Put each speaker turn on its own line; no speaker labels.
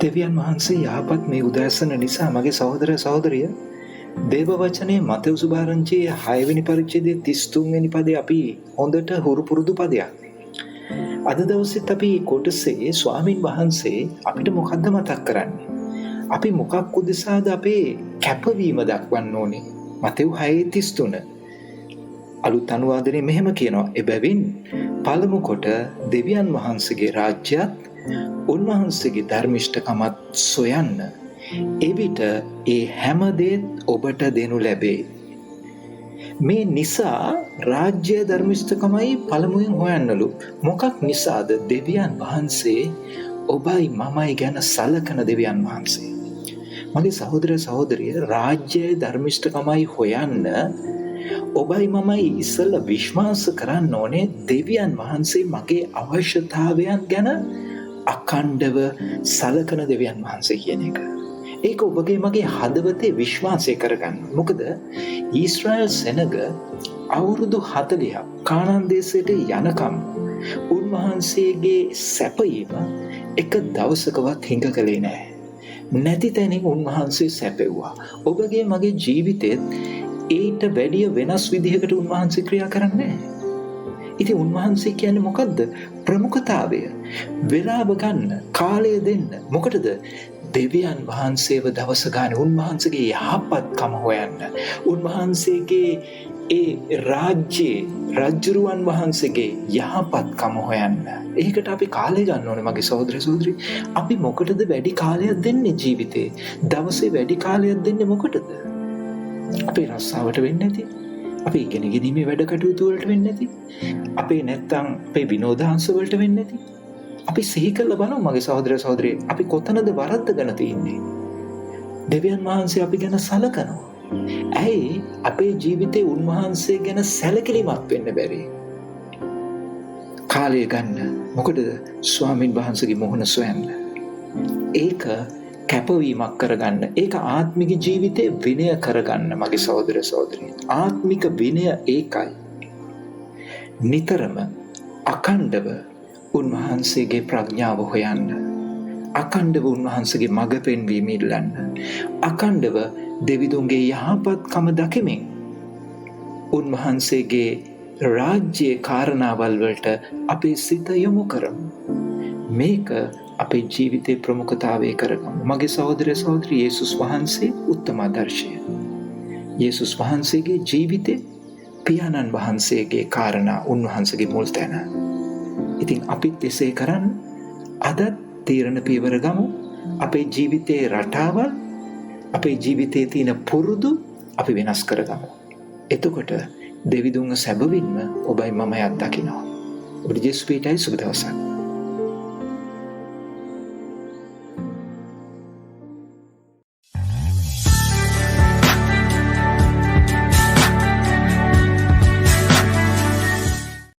දෙවියන් වහන්සේ යහපත් මේ උදෑසන නිසා මගේ සහෝදර සහෝදරිය දේව වචනේ මතෙව් සුභාරංචියේ 6 වෙනි පරිච්ඡේදයේ 33 වෙනි පදේ අපි හොඳට හුරු පුරුදු පදයක්. අද දවසෙත් අපි කොටසේ ස්වාමින් වහන්සේ අපිට මොකද්ද මතක් කරන්නේ? අපි මොකක් උදෙසාද අපේ කැපවීම දක්වන්න ඕනේ? මතෙව් 6:33 අලුත් අනුවාදනයේ මෙහෙම කියනවා. එබැවින් පළමු කොට දෙවියන් වහන්සේගේ රාජ්‍යයත් උන්වහන්සේගේ ධර්මිෂ්ඨකමත් සොයන්න. එවිට ඒ හැම දේත් ඔබට දෙනු ලැබේ. මේ නිසා රාජ්‍ය ධර්මිෂ්ඨකමයි පළමුවෙන් හොයන්නලු. මොකක් නිසාද? දෙවියන් වහන්සේ ඔබයි මමයි ගැන සලකන දෙවියන් වහන්සේ. මගේ සහෝදර සහෝදරිය, රාජ්‍ය ධර්මිෂ්ඨකමයි හොයන්න ඔබයි මමයි ඉස්සෙල්ලා විශ්වාස කරන්න ඕනේ දෙවියන් වහන්සේ මගේ අවශ්‍යතාවයන් ගැන අඛණ්ඩව සලකන දෙවියන් වහන්සේ කියන එක. ඒක ඔබගේ මගේ හදවතේ විශ්වාසය කරගන්න. මොකද ඊශ්‍රායල් සෙනග අවුරුදු 40ක් කානාන් දේශයට යනකම් උන්වහන්සේගේ සැපයීම එක දවසකවත් හිඟ කළේ නැහැ. නැති තැනින් උන්වහන්සේ සැපෙව්වා. ඔබගේ මගේ ජීවිතෙත් ඊට වැඩිය වෙනස් විදිහකට උන්වහන්සේ ක්‍රියා කරන්නේ නැහැ. ඉතින් උන්වහන්සේ කියන්නේ මොකද්ද? ප්‍රමුඛතාවය. වෙලාව ගන්න, කාලය දෙන්න. මොකටද? දෙවියන් වහන්සේව දවස ගන්න, උන්වහන්සේගේ යහපත්කම හොයන්න. උන්වහන්සේගේ ඒ රජ්ජුරුවන් වහන්සේගේ යහපත්කම හොයන්න. ඒකට අපි කාලය ගන්න ඕනේ මගේ සහෝදර සහෝදරි. අපි මොකටද වැඩි කාලයක් දෙන්නේ ජීවිතේ? දවසේ වැඩි කාලයක් දෙන්නේ මොකටද? අපේ රස්සාවට වෙන්නේ නැති. අපි ඉගෙන ගැනීමේ වැඩ කටයුතු වලට වෙන්නේ නැති. අපේ නැත්තම් අපේ විනෝදාංශ වලට වෙන්නේ නැති. අපි සිහි කරලා බලමු මගේ සහෝදර සහෝදරිය. අපි කොතනද වරද්දගෙන තියෙන්නේ? දෙවියන් වහන්සේ අපි ගැන සලකනවා. ඇයි අපේ ජීවිතේ උන්වහන්සේ ගැන සැලකිලිමත් වෙන්න බැරි? කාලය ගන්න. මොකටද? ස්වාමින් වහන්සේගේ මොහොන සොයන්න. ඒක කැපවීමක් කරගන්න. ඒක ආත්මික ජීවිතේ විනය කරගන්න මගේ සහෝදර සහෝදරිය. ආත්මික විනය ඒකයි. නිතරම අඛණ්ඩව උන්වහන්සේගේ ප්‍රඥාව හොයන්න. අඛණ්ඩව උන්වහන්සේගේ මඟ පෙන්වීම ඉල්ලන්න. අඛණ්ඩව දෙවිදුන්ගේ යහපත්කම දකිමින් උන්වහන්සේගේ රාජ්‍යයේ කාරණාවල් වලට අපේ සිත යොමු කරමු. මේක අපේ ජීවිතේ ප්‍රමුඛතාවය කරගමු. මගේ සහෝදර සහෝදරි, යේසුස් වහන්සේ උත්තම ආදර්ශය. යේසුස් වහන්සේගේ ජීවිතේ පියාණන් වහන්සේගේ කාරණා උන්වහන්සේගේ මුල් තැන. ඉතින් අපිත් එසේ කරන්න අද තීරණ පියවර ගමු. අපේ ජීවිතයේ රටාවල්, අපේ ජීවිතයේ තියෙන පුරුදු අපි වෙනස් කරගමු. එතකොට දෙවිදුන්ව සැබවින්ම ඔබයි මමයි අත්දකිනවා. ඔබට ජේසුස් පිටයි සුබ දවසක්.